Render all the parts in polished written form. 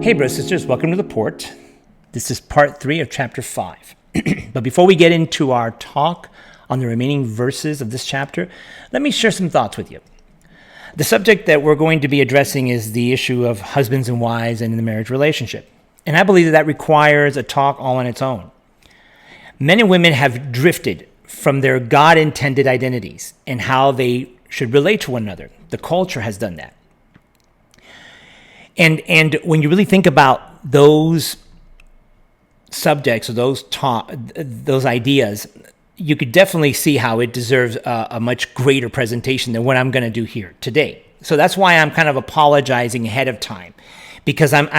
Hey, brothers and sisters, welcome to the Port. This is part 3 of chapter 5. But before we get into our talk on the remaining verses of this chapter, let me share some thoughts with you. The subject that we're going to be addressing is the issue of husbands and wives and the marriage relationship. And I believe that requires a talk all on its own. Men and women have drifted from their God-intended identities and how they should relate to one another. The culture has done that. And when you really think about those subjects or those ideas, you could definitely see how it deserves a much greater presentation than what I'm going to do here today. So that's why I'm kind of apologizing ahead of time, because I'm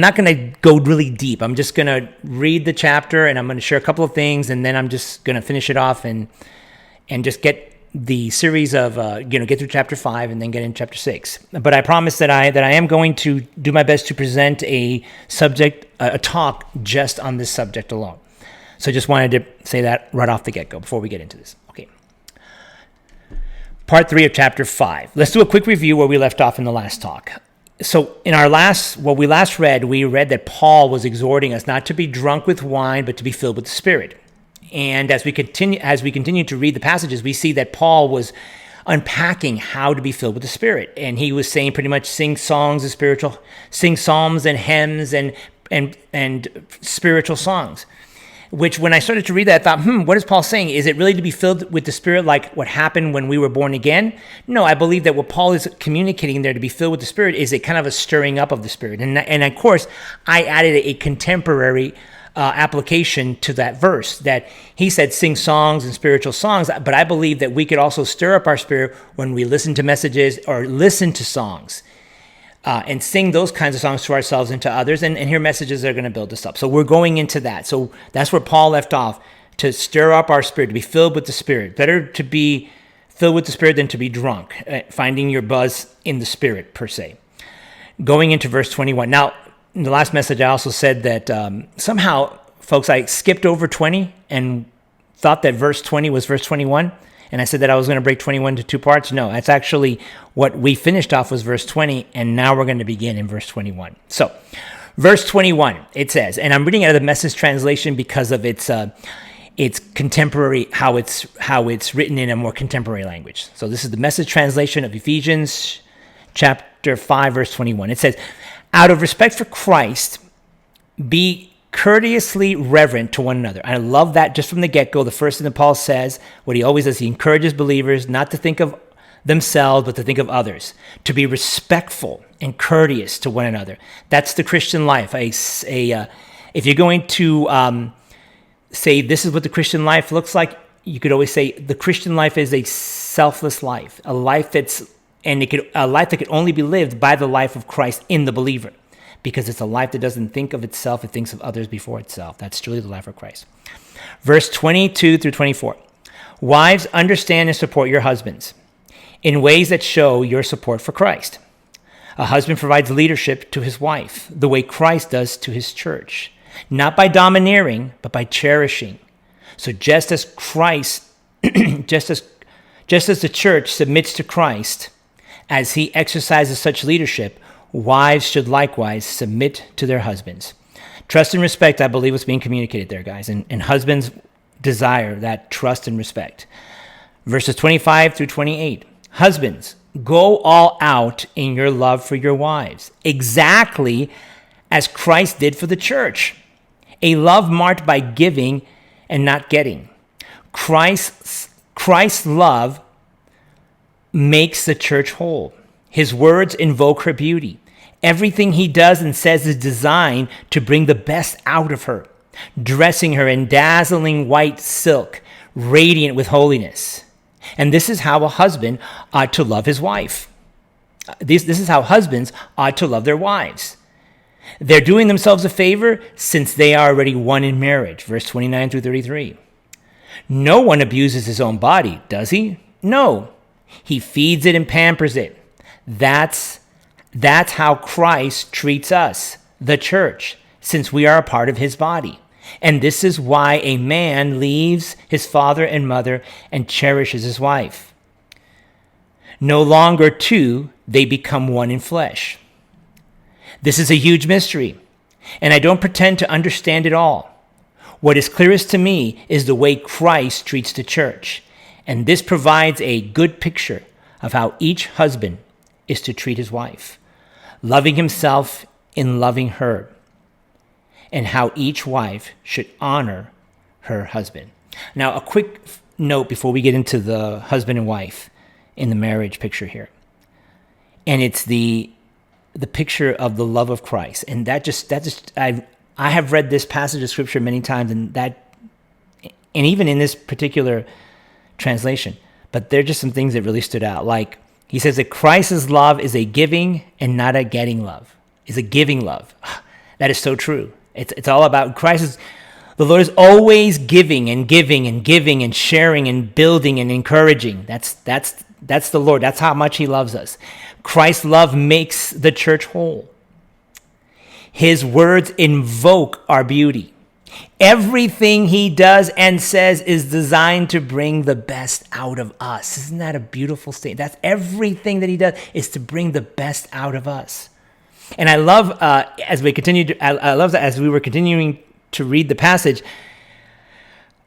not going to go really deep. I'm just going to read the chapter and I'm going to share a couple of things, and then I'm just going to finish it off and just get the series of get through chapter 5 and then get into chapter 6. But I promise that I am going to do my best to present a talk just on this subject alone. So just wanted to say that right off the get-go before we get into this. Okay. Part 3 of chapter 5. Let's do a quick review where we left off in the last talk. So in what we last read, we read that Paul was exhorting us not to be drunk with wine, but to be filled with the Spirit. And as we continue to read the passages, we see that Paul was unpacking how to be filled with the Spirit. And he was saying pretty much sing psalms and hymns and spiritual songs. Which when I started to read that, I thought, what is Paul saying? Is it really to be filled with the Spirit like what happened when we were born again? No, I believe that what Paul is communicating there, to be filled with the Spirit, is a kind of a stirring up of the Spirit. And of course, I added a contemporary application to that verse, that he said sing songs and spiritual songs, but I believe that we could also stir up our spirit when we listen to messages or listen to songs and sing those kinds of songs to ourselves and to others and hear messages that are going to build us up. So we're going into that. So that's where Paul left off, to stir up our spirit, to be filled with the Spirit. Better to be filled with the Spirit than to be drunk, finding your buzz in the Spirit per se. Going into verse 21. Now, in the last message, I also said that somehow, folks, I skipped over 20 and thought that verse 20 was verse 21. And I said that I was going to break 21 into 2 parts. No, that's actually what we finished off was verse 20. And now we're going to begin in verse 21. So verse 21, it says, and I'm reading out of the Message translation because of its contemporary, how it's written in a more contemporary language. So this is the Message translation of Ephesians chapter 5, verse 21. It says, out of respect for Christ, be courteously reverent to one another. I love that just from the get-go. The first thing that Paul says, what he always does, he encourages believers not to think of themselves, but to think of others, to be respectful and courteous to one another. That's the Christian life. If you're going to say this is what the Christian life looks like, you could always say the Christian life is a selfless life, a life that could only be lived by the life of Christ in the believer, because it's a life that doesn't think of itself, it thinks of others before itself. That's truly the life of Christ. Verse 22 through 24. Wives, understand and support your husbands in ways that show your support for Christ. A husband provides leadership to his wife the way Christ does to his church, not by domineering, but by cherishing. So just as the church submits to Christ, as he exercises such leadership, wives should likewise submit to their husbands. Trust and respect, I believe, is being communicated there, guys. And husbands desire that trust and respect. Verses 25 through 28. Husbands, go all out in your love for your wives, exactly as Christ did for the church. A love marked by giving and not getting. Christ's love makes the church whole. His words invoke her beauty. Everything he does and says is designed to bring the best out of her, dressing her in dazzling white silk, radiant with holiness. And this is how a husband ought to love his wife. This is how husbands ought to love their wives. They're doing themselves a favor since they are already one in marriage. Verse 29 through 33. No one abuses his own body, does he? No. He feeds it and pampers it. That's how Christ treats us, the church, since we are a part of his body. And this is why a man leaves his father and mother and cherishes his wife. No longer two, they become one in flesh. This is a huge mystery, and I don't pretend to understand it all. What is clearest to me is the way Christ treats the church, and this provides a good picture of how each husband is to treat his wife, loving himself in loving her, and how each wife should honor her husband. Now, a quick note before we get into the husband and wife in the marriage picture here. And it's the picture of the love of Christ. And I have read this passage of scripture many times, and even in this particular translation, but there are just some things that really stood out. Like he says that Christ's love is a giving and not a getting love. It's a giving love. That is so true. It's all about the Lord is always giving and giving and giving and sharing and building and encouraging. That's the Lord. That's how much he loves us. Christ's love makes the church whole. His words invoke our beauty. Everything he does and says is designed to bring the best out of us. Isn't that a beautiful statement? That's everything that he does is to bring the best out of us. And I love as we were continuing to read the passage,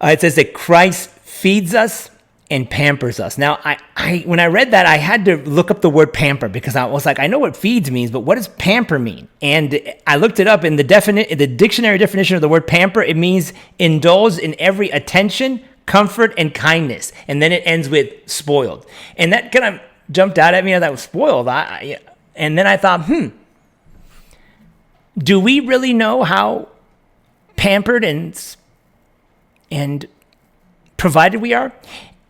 it says that Christ feeds us and pampers us. Now, when I read that, I had to look up the word pamper because I was like, I know what feeds means, but what does pamper mean? And I looked it up in the dictionary definition of the word pamper. It means indulge in every attention, comfort, and kindness. And then it ends with spoiled. And that kind of jumped out at me. That was spoiled. And then I thought, do we really know how pampered and provided we are?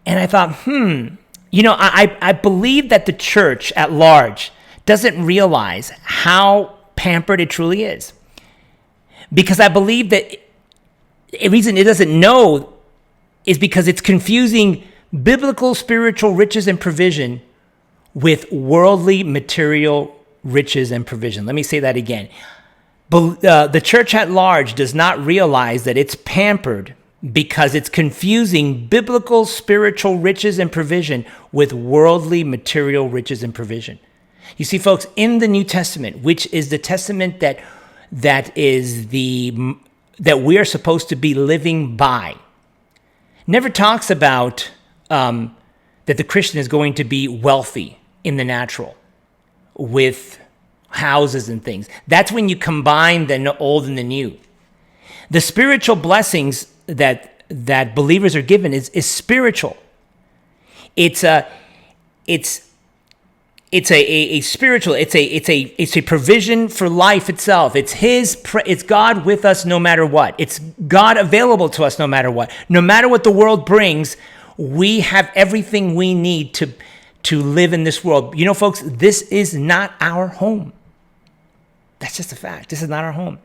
And I thought, I believe that the church at large doesn't realize how pampered it truly is. Because I believe that the reason it doesn't know is because it's confusing biblical spiritual riches and provision with worldly material riches and provision. Let me say that again. The church at large does not realize that it's pampered because it's confusing biblical spiritual riches and provision with worldly material riches and provision. You see, folks, in the New Testament, which is the testament that we are supposed to be living by, never talks about that the Christian is going to be wealthy in the natural with houses and things. That's when you combine the old and the new. The spiritual blessings that believers are given is spiritual. It's a spiritual. It's a provision for life itself. It's God with us no matter what. It's God available to us no matter what. No matter what the world brings, we have everything we need to live in this world. You know, folks, this is not our home. That's just a fact. This is not our home.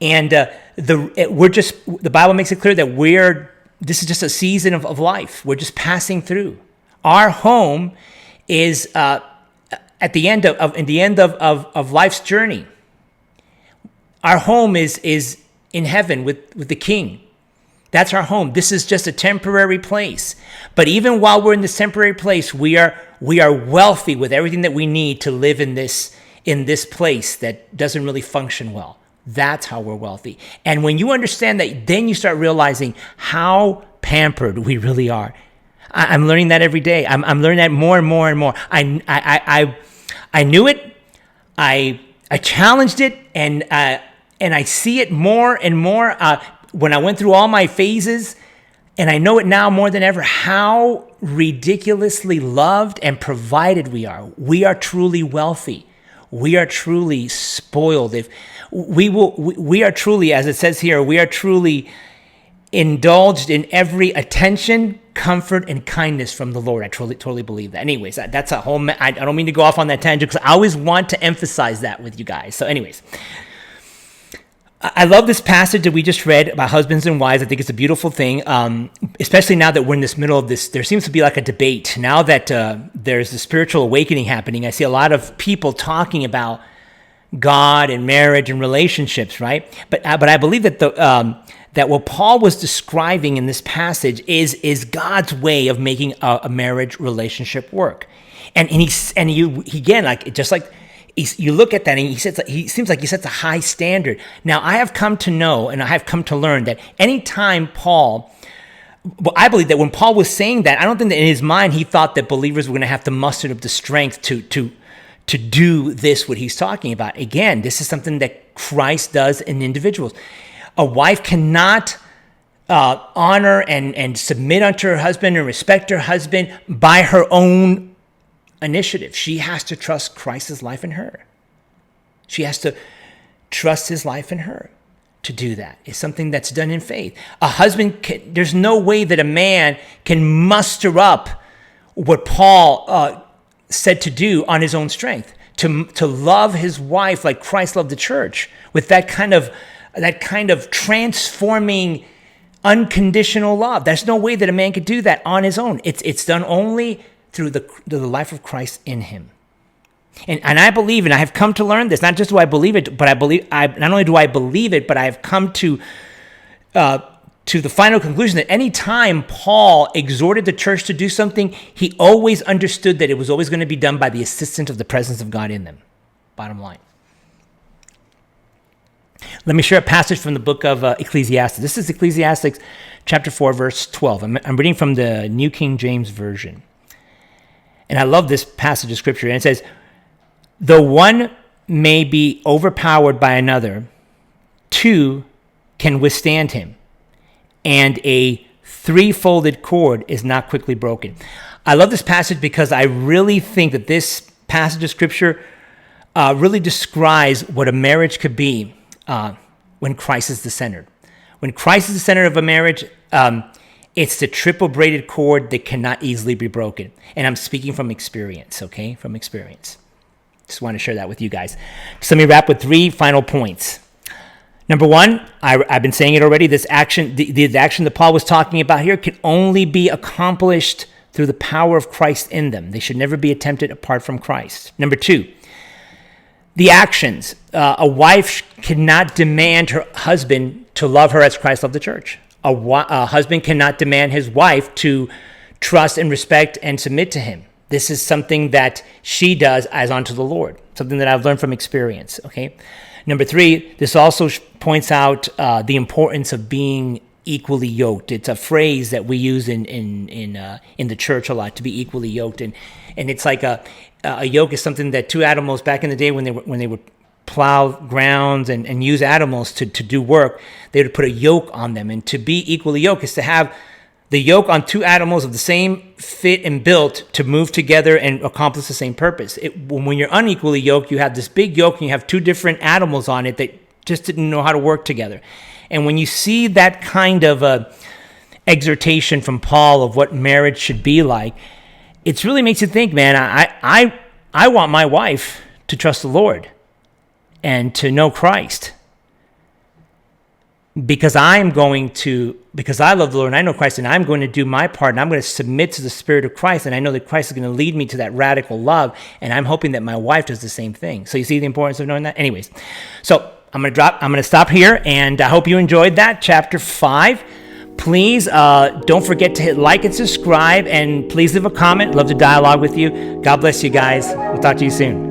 And the Bible makes it clear that this is just a season of life. We're just passing through. Our home is at the end of life's journey. Our home is in heaven with the King. That's our home. This is just a temporary place. But even while we're in this temporary place, we are wealthy with everything that we need to live in this place that doesn't really function well. That's how we're wealthy. And when you understand that, then you start realizing how pampered we really are. I'm learning that every day. I'm learning that more and more and more. I knew it. I challenged it, and I see it more and more when I went through all my phases. And I know it now more than ever how ridiculously loved and provided we are. We are truly wealthy. We are truly spoiled. If we are truly, as it says here, we are truly indulged in every attention, comfort, and kindness from the Lord. I totally believe that. Anyways, that's a whole. I don't mean to go off on that tangent because I always want to emphasize that with you guys. So, anyways, I love this passage that we just read about husbands and wives. I think it's a beautiful thing, especially now that we're in this middle of this. There seems to be like a debate. Now that there's a spiritual awakening happening, I see a lot of people talking about God and marriage and relationships, right? But I believe that that what Paul was describing in this passage is God's way of making a marriage relationship work. And he again, like just like You look at that and he seems like he sets a high standard. Now, I have come to know and I have come to learn that anytime Paul, well, I believe that when Paul was saying that, I don't think that in his mind he thought that believers were going to have to muster up the strength to do this, what he's talking about. Again, this is something that Christ does in individuals. A wife cannot honor and submit unto her husband and respect her husband by her own initiative. She has to trust Christ's life in her. She has to trust his life in her to do that. It's something that's done in faith. A husband, there's no way that a man can muster up what Paul said to do on his own strength, to love his wife like Christ loved the church, with that kind of transforming, unconditional love. There's no way that a man could do that on his own. It's done only through the life of Christ in him. And I believe, and I have come to learn this, not just do I believe it, but not only do I believe it, but I have come to the final conclusion that any time Paul exhorted the church to do something, he always understood that it was always going to be done by the assistance of the presence of God in them. Bottom line. Let me share a passage from the book of Ecclesiastes. This is Ecclesiastes chapter 4, verse 12. I'm reading from the New King James Version. And I love this passage of scripture. And it says, though one may be overpowered by another, two can withstand him, and a three-folded cord is not quickly broken. I love this passage because I really think that this passage of scripture really describes what a marriage could be when Christ is the center. When Christ is the center of a marriage, it's the triple braided cord that cannot easily be broken. And I'm speaking from experience, okay? From experience. Just want to share that with you guys. So let me wrap with 3 final points. Number 1, I've been saying it already, this action, the action that Paul was talking about here can only be accomplished through the power of Christ in them. They should never be attempted apart from Christ. Number 2, the actions. A wife cannot demand her husband to love her as Christ loved the church. A husband cannot demand his wife to trust and respect and submit to him. This is something that she does as unto the Lord, something that I've learned from experience, okay? Number 3, this also points out the importance of being equally yoked. It's a phrase that we use in the church a lot, to be equally yoked. And it's like a yoke is something that 2 animals back in the day when they would plow grounds and use animals to do work, they would put a yoke on them. And to be equally yoked is to have the yoke on 2 animals of the same fit and built to move together and accomplish the same purpose. When you're unequally yoked, you have this big yoke and you have 2 different animals on it that just didn't know how to work together. And when you see that kind of exhortation from Paul of what marriage should be like, it really makes you think, man, I want my wife to trust the Lord and to know Christ. Because I love the Lord and I know Christ, and I'm going to do my part, and I'm going to submit to the Spirit of Christ, and I know that Christ is going to lead me to that radical love, and I'm hoping that my wife does the same thing. So you see the importance of knowing that? Anyways, so I'm going to stop here, and I hope you enjoyed that, chapter 5. Please don't forget to hit like and subscribe, and please leave a comment. Love to dialogue with you. God bless you guys. We'll talk to you soon.